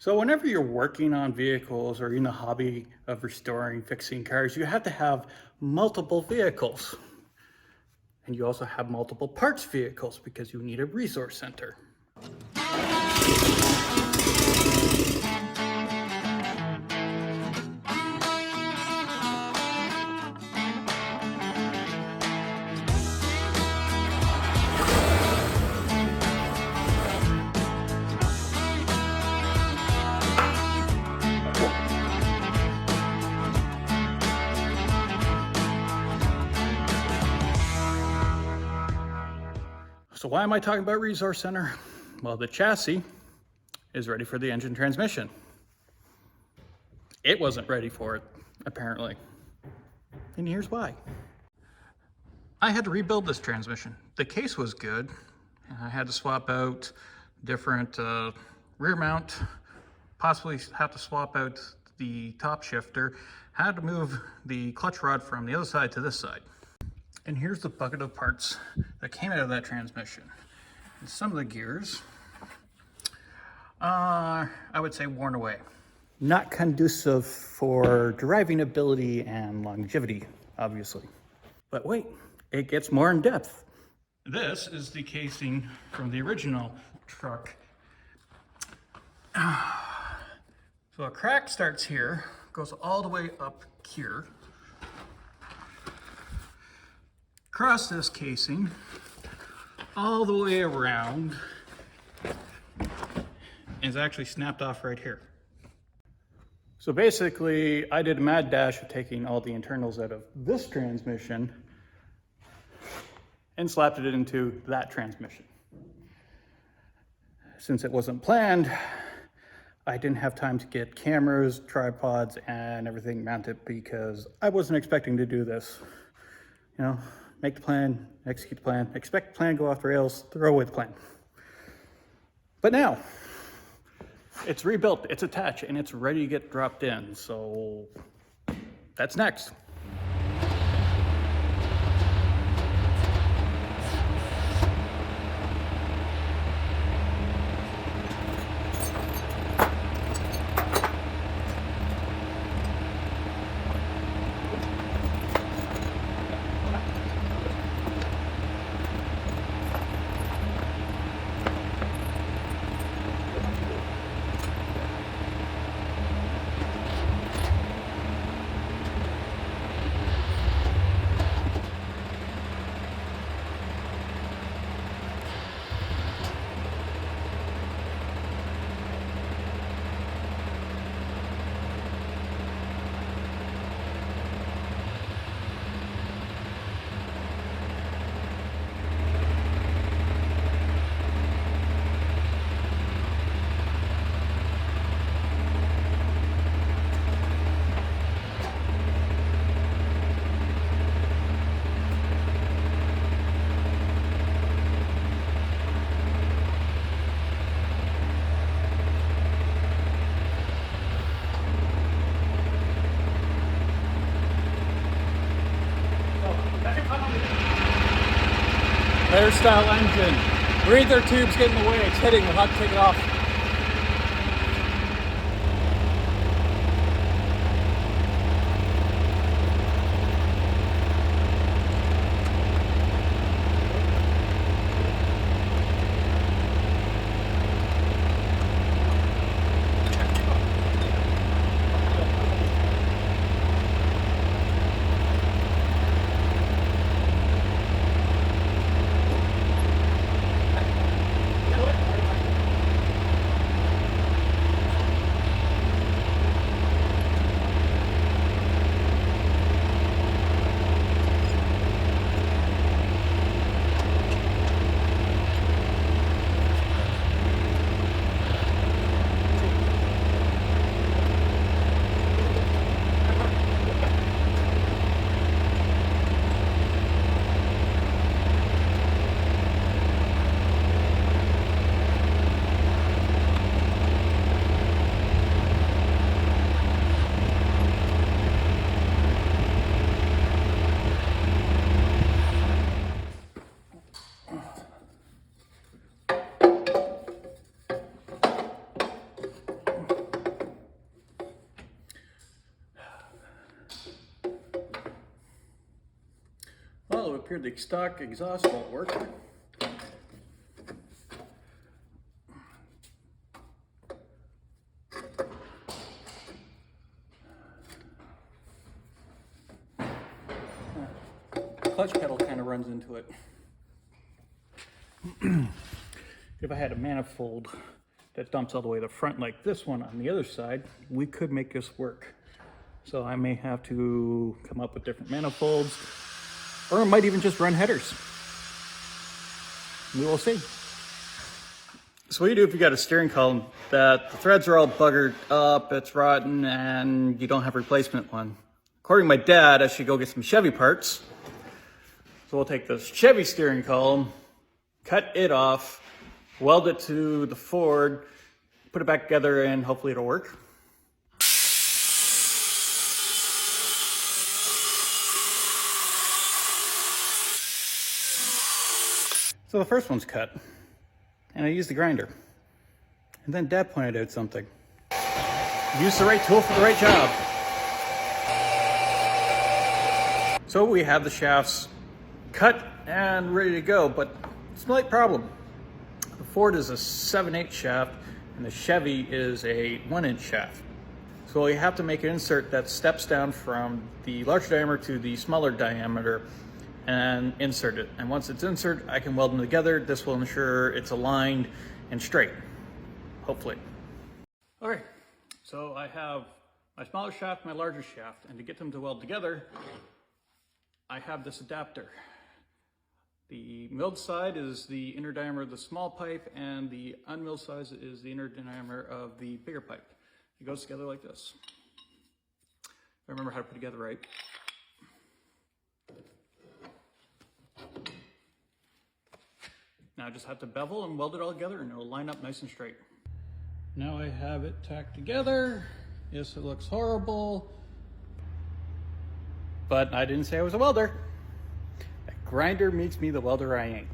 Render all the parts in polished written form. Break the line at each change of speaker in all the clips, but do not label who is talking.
So whenever you're working on vehicles or in the hobby of restoring, fixing cars, you have to have multiple vehicles. And you also have multiple parts vehicles because you need a resource center. So why am I talking about resource center? Well, the chassis is ready for the engine transmission. It wasn't ready for it, apparently. And here's why. I had to rebuild this transmission. The case was good. I had to swap out different rear mount, possibly have to swap out the top shifter, had to move the clutch rod from the other side to this side. And here's the bucket of parts that came out of that transmission. And some of the gears, I would say worn away. Not conducive for driving ability and longevity, obviously. But wait, it gets more in depth. This is the casing from the original truck. So a crack starts here, goes all the way up here, across this casing, all the way around, and is actually snapped off right here. So basically, I did a mad dash of taking all the internals out of this transmission and slapped it into that transmission. Since it wasn't planned, I didn't have time to get cameras, tripods, and everything mounted because I wasn't expecting to do this. You know, make the plan, execute the plan, expect the plan, go off the rails, throw away the plan. But now, it's rebuilt, it's attached, and it's ready to get dropped in. So that's next. Air style engine. Breather tube's getting in the way. It's hitting. We'll have to take it off. up here, the stock exhaust won't work. Clutch pedal kind of runs into it. If I had a manifold that dumps all the way to the front like this one on the other side, we could make this work. So I may have to come up with different manifolds, or I might even just run headers. We will see. So what do you do if you got a steering column that the threads are all buggered up, it's rotten, and you don't have a replacement one? According to my dad, I should go get some Chevy parts. So we'll take this Chevy steering column, cut it off, weld it to the Ford, put it back together, and hopefully it'll work. So the first one's cut, and I used the grinder. And then Dad pointed out something. Use the right tool for the right job. So we have the shafts cut and ready to go, but it's a slight problem. The Ford is a 7/8 shaft and the Chevy is a 1-inch shaft. So you have to make an insert that steps down from the larger diameter to the smaller diameter and insert it. And once it's inserted, I can weld them together. This will ensure it's aligned and straight, hopefully. Okay, so I have my smaller shaft, my larger shaft, and to get them to weld together, I have this adapter. The milled side is the inner diameter of the small pipe, and the unmilled side is the inner diameter of the bigger pipe. It goes together like this. I remember how to put it together right. Now I just have to bevel and weld it all together and it'll line up nice and straight. Now I have it tacked together. Yes, it looks horrible, but I didn't say I was a welder. That grinder makes me the welder I ain't.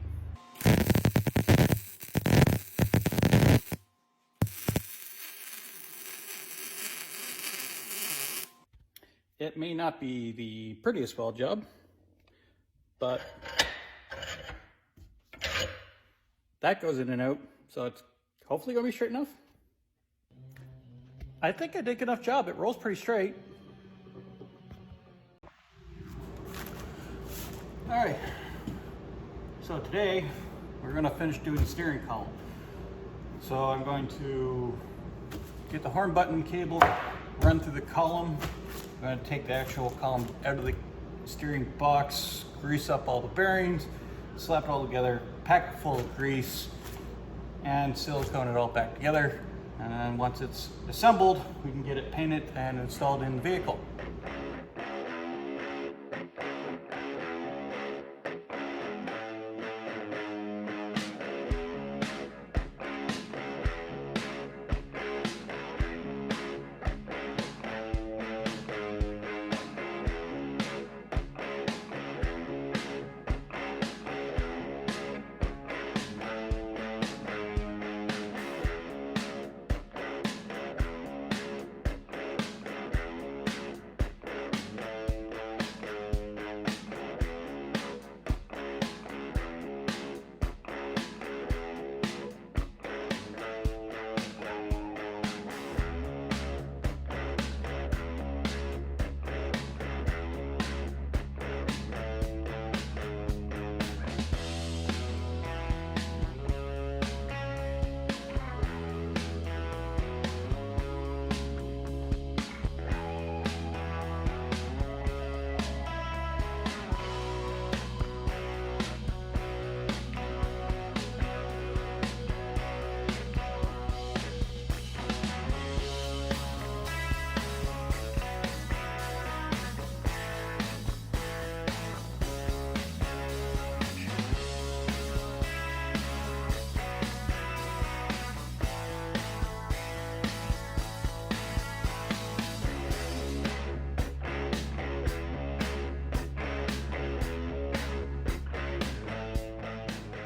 It may not be the prettiest weld job, but that goes in and out, so it's hopefully gonna be straight enough. I think I did a good enough job. It rolls pretty straight. All right, so today we're gonna finish doing the steering column. So I'm going to get the horn button cable, run through the column. I'm going to take the actual column out of the steering box, grease up all the bearings, slap it all together, pack it full of grease, and silicone it all back together. And then once it's assembled, we can get it painted and installed in the vehicle.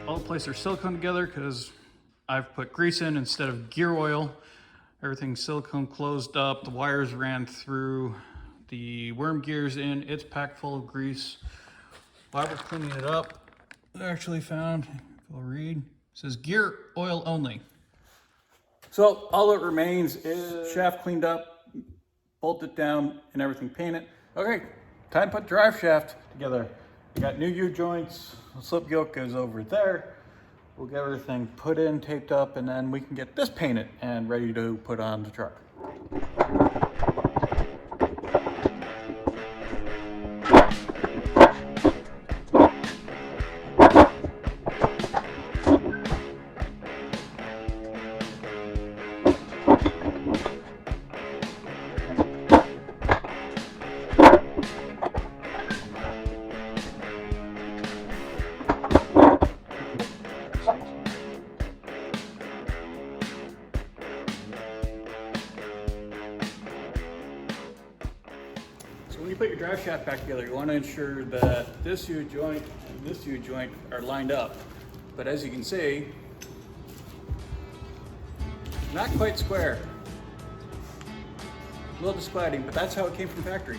All the plates are silicone together because I've put grease in instead of gear oil. Everything's silicone closed up. The wires ran through the worm gears in. It's packed full of grease. while we're cleaning it up, I actually found, if I'll read, it says gear oil only. So all that remains is shaft cleaned up, bolt it down, and everything painted. Okay, time to put drive shaft together. You got new U-joints, the slip yoke goes over there. We'll get everything put in, taped up, and then we can get this painted and ready to put on the truck. So when you put your drive shaft back together, you want to ensure that this U-joint and this U-joint are lined up. But as you can see, not quite square. A little disquieting, but that's how it came from factory.